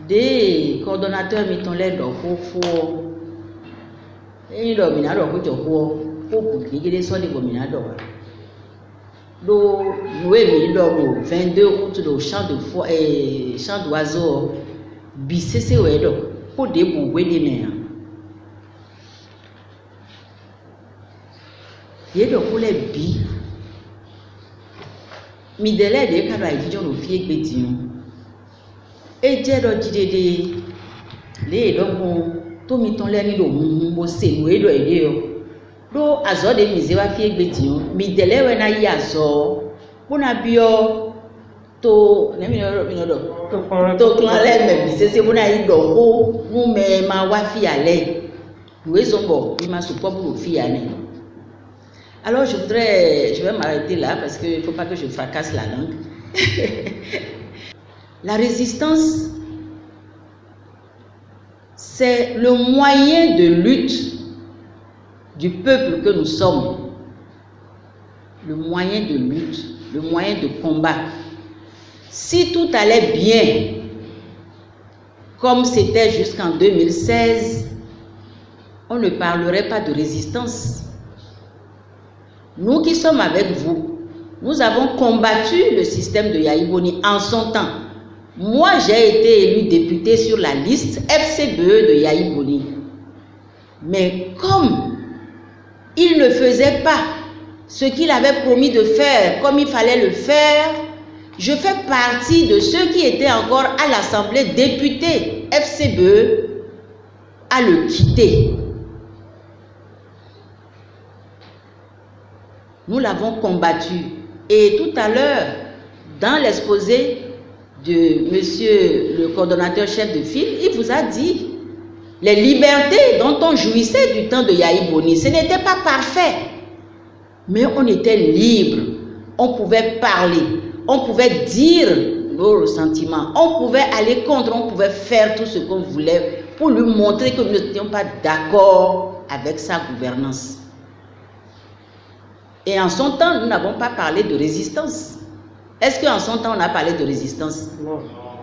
des coordonnateurs mettons les dans pour et domina dans pour publier des soins de dominador. Donc nous avons 22 août au champ de foie et champ d'oiseaux BCC pour débouer des mers. Il y a donc les billes. Mi délai de cadre étudiant au fier bédion. Et j'ai dit les donc tout mi ton l'air ni do mo se mo edo ede do azo de mi ze wa fier bédion. Mi délai we na yi azo. Bona bio to ne mi no do to clan le me bi se bona yi do ko mu me ma wa fi ale. Nous sommes il m'a support pour fi ane. Alors je vais m'arrêter là parce qu'il ne faut pas que je fracasse la langue. La résistance, c'est le moyen de lutte du peuple que nous sommes. Le moyen de lutte, le moyen de combat. Si tout allait bien, comme c'était jusqu'en 2016, on ne parlerait pas de résistance. Nous qui sommes avec vous, nous avons combattu le système de Yahi Boni en son temps. Moi, j'ai été élu député sur la liste FCBE de Yahi Boni. Mais comme il ne faisait pas ce qu'il avait promis de faire, comme il fallait le faire, je fais partie de ceux qui étaient encore à l'Assemblée députée FCBE à le quitter. Nous l'avons combattu. Et tout à l'heure, dans l'exposé de monsieur le coordonnateur chef de file, il vous a dit les libertés dont on jouissait du temps de Yahi Boni. Ce n'était pas parfait, mais on était libre. On pouvait parler, on pouvait dire nos ressentiments, on pouvait aller contre, on pouvait faire tout ce qu'on voulait pour lui montrer que nous n'étions pas d'accord avec sa gouvernance. Et en son temps, nous n'avons pas parlé de résistance. Est-ce qu'en son temps, on a parlé de résistance? Non.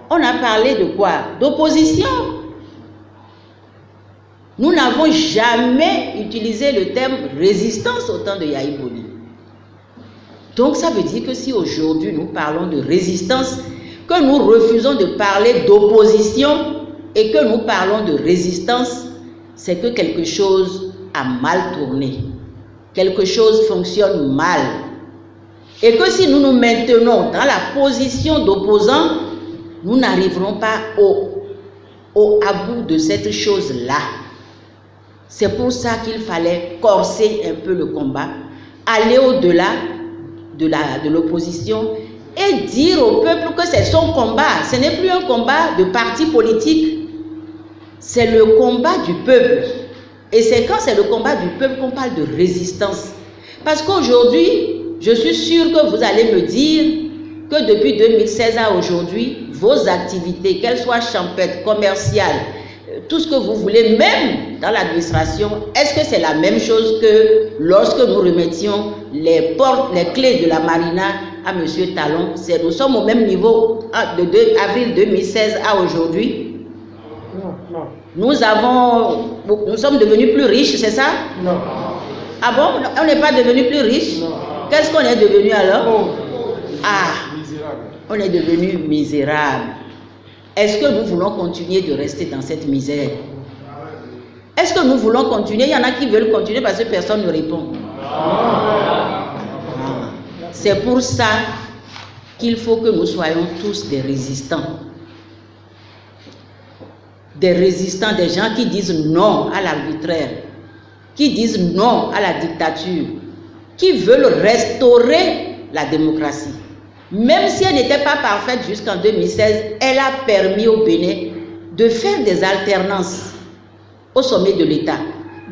On a parlé de quoi? D'opposition. Nous n'avons jamais utilisé le terme résistance au temps de Yahi Boni. Donc ça veut dire que si aujourd'hui nous parlons de résistance, que nous refusons de parler d'opposition et que nous parlons de résistance, c'est que quelque chose a mal tourné. Quelque chose fonctionne mal. Et que si nous nous maintenons dans la position d'opposant, nous n'arriverons pas à bout de cette chose-là. C'est pour ça qu'il fallait corser un peu le combat, aller au-delà de l'opposition et dire au peuple que c'est son combat. Ce n'est plus un combat de parti politique, c'est le combat du peuple. Et c'est quand c'est le combat du peuple qu'on parle de résistance. Parce qu'aujourd'hui, je suis sûre que vous allez me dire que depuis 2016 à aujourd'hui, vos activités, qu'elles soient champêtres, commerciales, tout ce que vous voulez, même dans l'administration, est-ce que c'est la même chose que lorsque nous remettions les clés de la marina à M. Talon? Nous sommes au même niveau de 2 avril 2016 à aujourd'hui. Non. Nous sommes devenus plus riches, c'est ça? Non. Ah bon? On n'est pas devenu plus riches? Non. Qu'est-ce qu'on est devenu alors? Ah, misérable. On est devenu misérable. Est-ce que nous voulons continuer de rester dans cette misère? Est-ce que nous voulons continuer? Il y en a qui veulent continuer parce que personne ne répond. C'est pour ça qu'il faut que nous soyons tous des résistants. Des résistants, des gens qui disent non à l'arbitraire, qui disent non à la dictature, qui veulent restaurer la démocratie. Même si elle n'était pas parfaite jusqu'en 2016, elle a permis au Bénin de faire des alternances au sommet de l'État,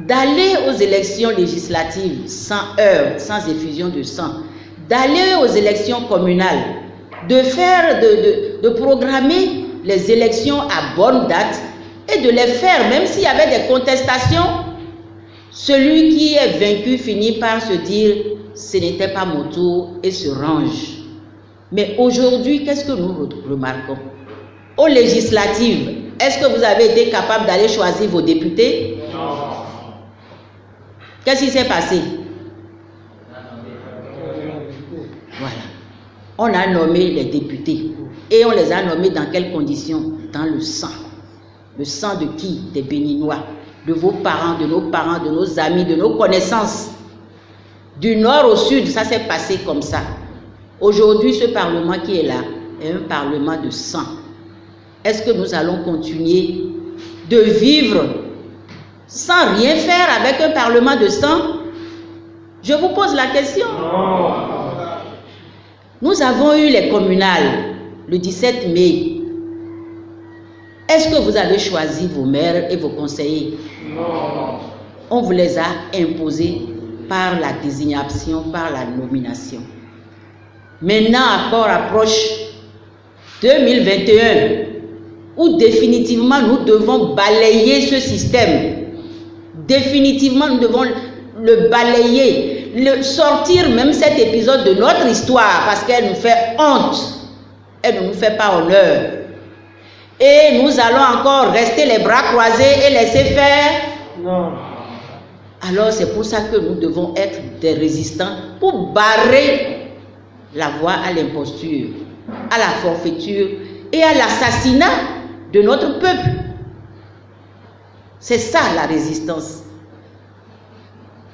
d'aller aux élections législatives sans heurts, sans effusion de sang, d'aller aux élections communales, de programmer les élections à bonne date et de les faire, même s'il y avait des contestations. Celui qui est vaincu finit par se dire « ce n'était pas mon tour » et se range. Mais aujourd'hui, qu'est-ce que nous remarquons? Aux législatives, Est-ce que vous avez été capable d'aller choisir vos députés? Non. Qu'est-ce qui s'est passé? Voilà. On a nommé les députés. Et on les a nommés dans quelles conditions? Dans le sang. Le sang de qui? Des Béninois. De vos parents, de nos amis, de nos connaissances. Du nord au sud, ça s'est passé comme ça. Aujourd'hui, ce parlement qui est là est un parlement de sang. Est-ce que nous allons continuer de vivre sans rien faire avec un parlement de sang? Je vous pose la question. Non. Nous avons eu les communales le 17 mai. Est-ce que vous avez choisi vos maires et vos conseillers? Non. On vous les a imposés par la désignation, par la nomination. Maintenant, accord approche 2021, où définitivement nous devons balayer ce système. Définitivement, nous devons le balayer, sortir même cet épisode de notre histoire, parce qu'elle nous fait honte, elle ne nous fait pas honneur. Et nous allons encore rester les bras croisés et laisser faire? Non. Alors c'est pour ça que nous devons être des résistants pour barrer la voie à l'imposture, à la forfaiture et à l'assassinat de notre peuple. C'est ça la résistance.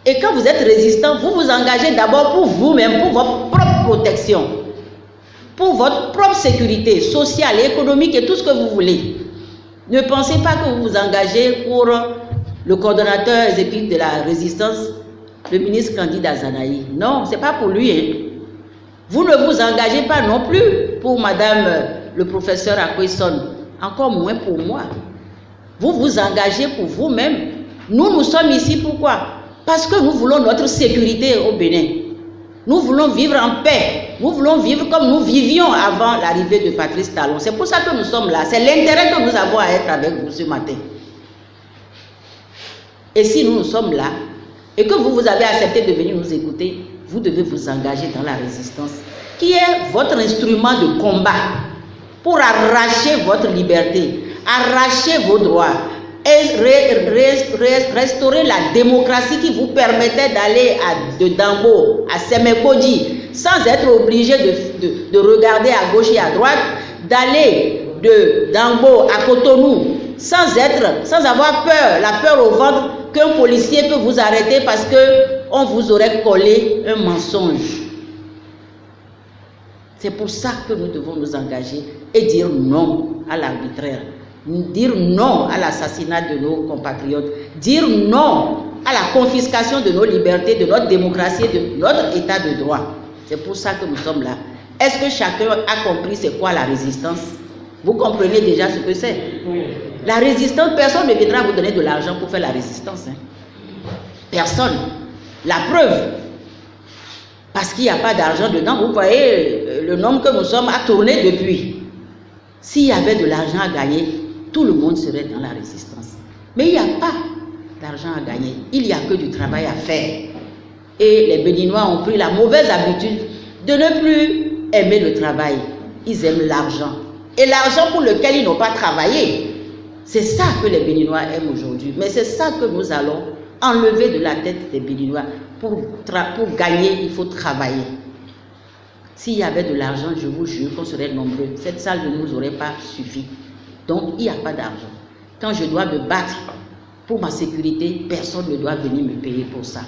Et quand vous êtes résistant, vous vous engagez d'abord pour vous-même, pour votre propre protection, pour votre propre sécurité sociale, économique et tout ce que vous voulez. Ne pensez pas que vous vous engagez pour le coordonnateur exécutif de la résistance, le ministre Candide Azanaï. Non, ce n'est pas pour lui. Hein. Vous ne vous engagez pas non plus pour madame le professeur Akwesson, encore moins pour moi. Vous vous engagez pour vous-même. Nous sommes ici pourquoi? Parce que nous voulons notre sécurité au Bénin. Nous voulons vivre en paix. Nous voulons vivre comme nous vivions avant l'arrivée de Patrice Talon. C'est pour ça que nous sommes là. C'est l'intérêt que nous avons à être avec vous ce matin. Et si nous sommes là, et que vous avez accepté de venir nous écouter, vous devez vous engager dans la résistance, qui est votre instrument de combat pour arracher votre liberté, arracher vos droits, et restaurer la démocratie qui vous permettait d'aller de Dambo à Semekodi sans être obligé de regarder à gauche et à droite, d'aller de Dambo à Cotonou sans avoir peur, la peur au ventre qu'un policier peut vous arrêter parce qu'on vous aurait collé un mensonge. C'est pour ça que nous devons nous engager et dire non à l'arbitraire. Dire non à l'assassinat de nos compatriotes, dire non à la confiscation de nos libertés, de notre démocratie, de notre état de droit. C'est pour ça que nous sommes là. Est-ce que chacun a compris c'est quoi la résistance? Vous comprenez déjà ce que c'est? Oui. La résistance, personne ne viendra vous donner de l'argent pour faire la résistance. Hein. Personne. La preuve. Parce qu'il n'y a pas d'argent dedans, vous voyez, le nombre que nous sommes a tourné depuis. S'il y avait de l'argent à gagner, tout le monde serait dans la résistance. Mais il n'y a pas d'argent à gagner. Il n'y a que du travail à faire. Et les Béninois ont pris la mauvaise habitude de ne plus aimer le travail. Ils aiment l'argent. Et l'argent pour lequel ils n'ont pas travaillé. C'est ça que les Béninois aiment aujourd'hui. Mais c'est ça que nous allons enlever de la tête des Béninois. Pour gagner, il faut travailler. S'il y avait de l'argent, je vous jure qu'on serait nombreux. Cette salle ne nous aurait pas suffi. Donc, il n'y a pas d'argent. Quand je dois me battre pour ma sécurité, personne ne doit venir me payer pour ça.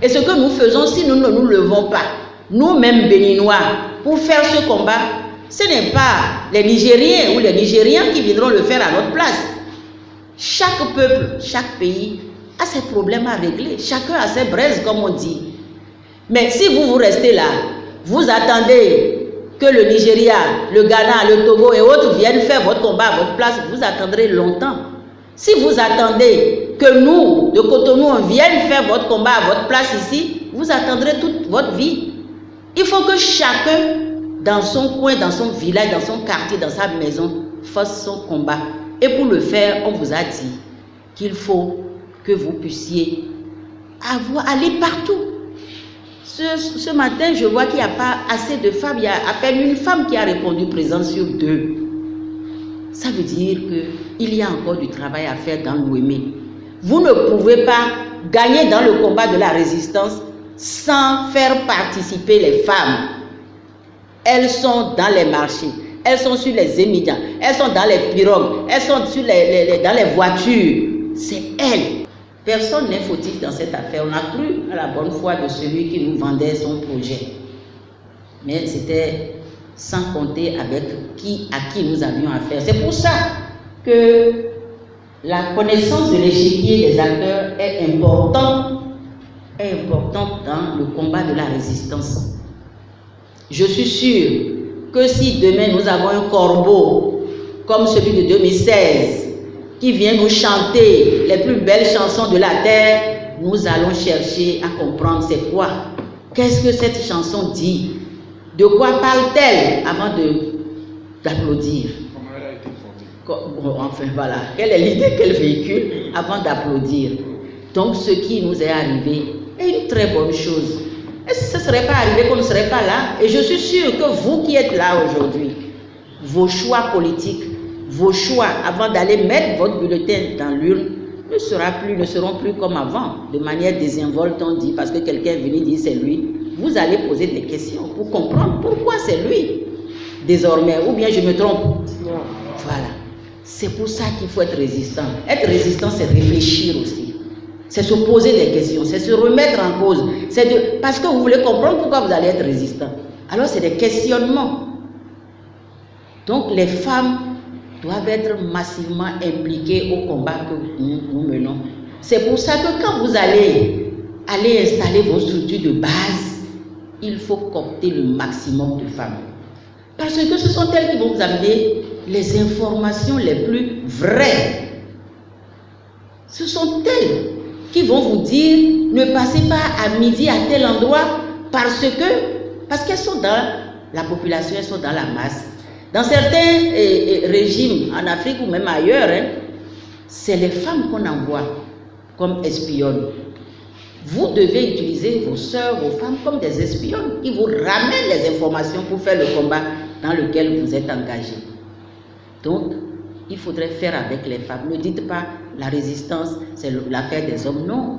Et ce que nous faisons, si nous ne nous levons pas, nous-mêmes Béninois, pour faire ce combat, ce n'est pas les Nigériens ou les Nigériens qui viendront le faire à notre place. Chaque peuple, chaque pays a ses problèmes à régler. Chacun a ses braises, comme on dit. Mais si vous restez là, vous attendez que le Nigeria, le Ghana, le Togo et autres viennent faire votre combat à votre place, vous attendrez longtemps. Si vous attendez que nous, de Cotonou, on vienne faire votre combat à votre place ici, vous attendrez toute votre vie. Il faut que chacun, dans son coin, dans son village, dans son quartier, dans sa maison, fasse son combat. Et pour le faire, on vous a dit qu'il faut que vous puissiez aller partout. Ce matin, je vois qu'il n'y a pas assez de femmes. Il y a à peine une femme qui a répondu présente sur 2. ça veut dire qu'il y a encore du travail à faire dans l'Ouémé. Vous ne pouvez pas gagner dans le combat de la résistance sans faire participer les femmes. Elles sont dans les marchés, elles sont sur les émigrants, elles sont dans les pirogues, elles sont sur dans les voitures. C'est elles. Personne n'est fautif dans cette affaire. On a cru à la bonne foi de celui qui nous vendait son projet. Mais c'était sans compter avec à qui nous avions affaire. C'est pour ça que la connaissance de l'échiquier des acteurs est importante dans le combat de la résistance. Je suis sûr que si demain nous avons un corbeau comme celui de 2016 qui vient nous chanter les plus belles chansons de la terre, nous allons chercher à comprendre c'est quoi. Qu'est-ce que cette chanson dit? De quoi parle-t-elle avant d'applaudir? Comment elle a été formée? Enfin voilà, quelle est l'idée qu'elle véhicule avant d'applaudir? Donc ce qui nous est arrivé est une très bonne chose. Est-ce que ce ne serait pas arrivé qu'on ne serait pas là? Et je suis sûr que vous qui êtes là aujourd'hui, vos choix politiques, vos choix avant d'aller mettre votre bulletin dans l'urne ne seront plus comme avant, de manière désinvolte, on dit, parce que quelqu'un est venu dire c'est lui. Vous allez poser des questions pour comprendre pourquoi c'est lui, désormais, ou bien je me trompe. Voilà. C'est pour ça qu'il faut être résistant. Être résistant, c'est réfléchir aussi. C'est se poser des questions, c'est se remettre en cause. Parce que vous voulez comprendre pourquoi vous allez être résistant. Alors, c'est des questionnements. Donc, les femmes doivent être massivement impliquées au combat que nous menons. C'est pour ça que quand vous allez installer vos structures de base, il faut coopter le maximum de femmes. Parce que ce sont elles qui vont vous amener les informations les plus vraies. Ce sont elles qui vont vous dire ne passez pas à midi à tel endroit parce qu'elles sont dans la population, elles sont dans la masse. Dans certains régimes en Afrique ou même ailleurs, c'est les femmes qu'on envoie comme espionnes. Vous devez utiliser vos sœurs, vos femmes comme des espionnes qui vous ramènent les informations pour faire le combat dans lequel vous êtes engagé. Donc, il faudrait faire avec les femmes. Ne dites pas la résistance, c'est l'affaire des hommes. Non.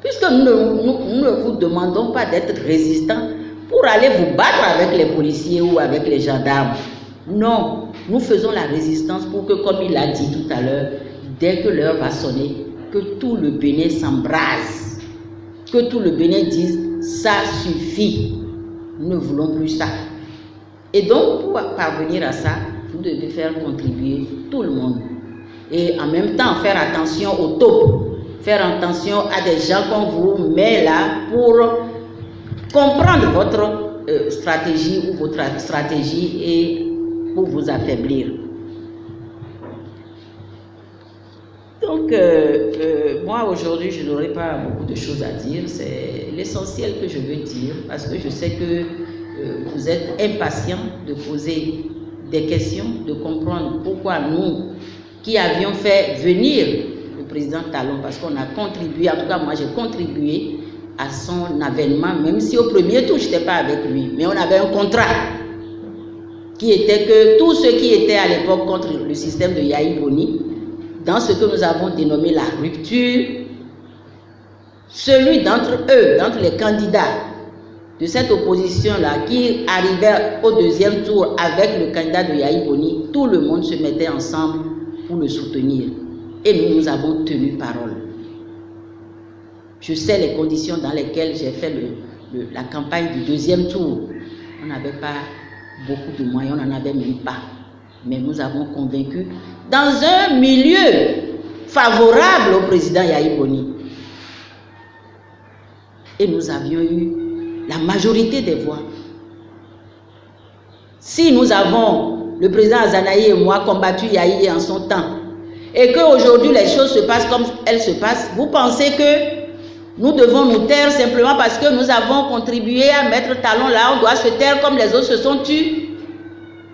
Puisque nous ne vous demandons pas d'être résistants pour aller vous battre avec les policiers ou avec les gendarmes. Non. Nous faisons la résistance pour que, comme il a dit tout à l'heure, dès que l'heure va sonner, que tout le Bénin s'embrase. Que tout le Bénin dise ça suffit, nous ne voulons plus ça. Et donc, pour parvenir à ça, vous devez faire contribuer tout le monde. Et en même temps, faire attention aux taupes, faire attention à des gens qu'on vous met là pour comprendre votre stratégie ou votre stratégie et pour vous affaiblir. Donc, moi aujourd'hui, je n'aurai pas beaucoup de choses à dire. C'est l'essentiel que je veux dire parce que je sais que vous êtes impatients de poser des questions, de comprendre pourquoi nous, qui avions fait venir le président Talon, parce qu'on a contribué, en tout cas moi j'ai contribué à son avènement, même si au premier tour je n'étais pas avec lui, mais on avait un contrat qui était que tous ceux qui étaient à l'époque contre le système de Yahi Boni, dans ce que nous avons dénommé la rupture, celui d'entre eux, d'entre les candidats de cette opposition-là, qui arrivait au deuxième tour avec le candidat de Yahi Boni, tout le monde se mettait ensemble pour le soutenir. Et nous avons tenu parole. Je sais les conditions dans lesquelles j'ai fait la campagne du deuxième tour. On n'avait pas beaucoup de moyens, on n'en avait même pas. Mais nous avons convaincu dans un milieu favorable au président Yahi Boni. Et nous avions eu la majorité des voix. Si nous avons, le président Azanaï et moi, combattu Yahi en son temps, et qu'aujourd'hui les choses se passent comme elles se passent, vous pensez que nous devons nous taire simplement parce que nous avons contribué à mettre Talon là, on doit se taire comme les autres se sont tus?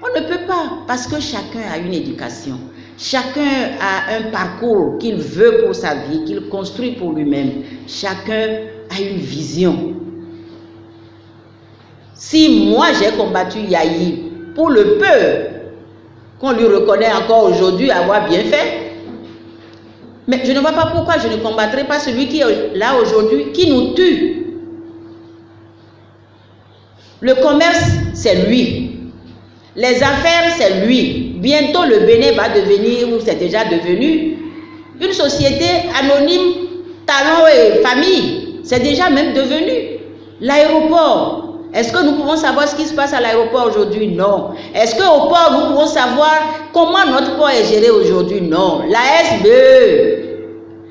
On ne peut pas, parce que chacun a une éducation, chacun a un parcours qu'il veut pour sa vie, qu'il construit pour lui-même, chacun a une vision. Si moi j'ai combattu Yahi pour le peu qu'on lui reconnaît encore aujourd'hui avoir bien fait. Mais je ne vois pas pourquoi je ne combattrai pas celui qui est là aujourd'hui, qui nous tue. Le commerce, c'est lui. Les affaires, c'est lui. Bientôt, le Bénin va devenir, ou c'est déjà devenu, une société anonyme, talent et famille. C'est déjà même devenu. L'aéroport. Est-ce que nous pouvons savoir ce qui se passe à l'aéroport aujourd'hui? Non. Est-ce qu'au port, nous pouvons savoir comment notre port est géré aujourd'hui? Non. La SBE,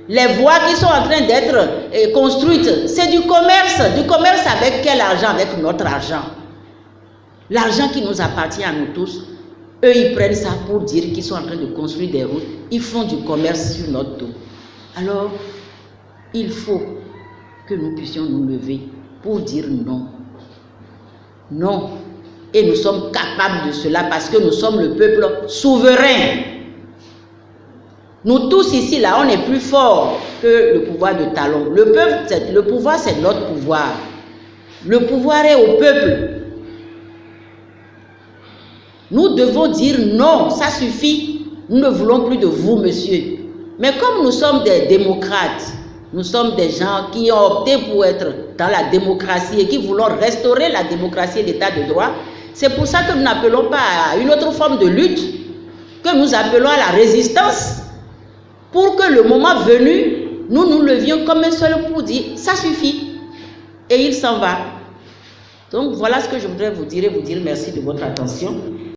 les voies qui sont en train d'être construites, c'est du commerce. Du commerce avec quel argent? Avec notre argent. L'argent qui nous appartient à nous tous. Eux, ils prennent ça pour dire qu'ils sont en train de construire des routes. Ils font du commerce sur notre dos. Alors, il faut que nous puissions nous lever pour dire non. Non. Et nous sommes capables de cela parce que nous sommes le peuple souverain. Nous tous ici, là, on est plus forts que le pouvoir de Talon. Le pouvoir, c'est notre pouvoir. Le pouvoir est au peuple. Nous devons dire non, ça suffit. Nous ne voulons plus de vous, monsieur. Mais comme nous sommes des démocrates, nous sommes des gens qui ont opté pour être dans la démocratie et qui voulons restaurer la démocratie et l'état de droit, c'est pour ça que nous n'appelons pas à une autre forme de lutte, que nous appelons à la résistance, pour que le moment venu, nous nous levions comme un seul pour dire ça suffit. Et il s'en va. Donc voilà ce que je voudrais vous dire et vous dire merci de votre attention.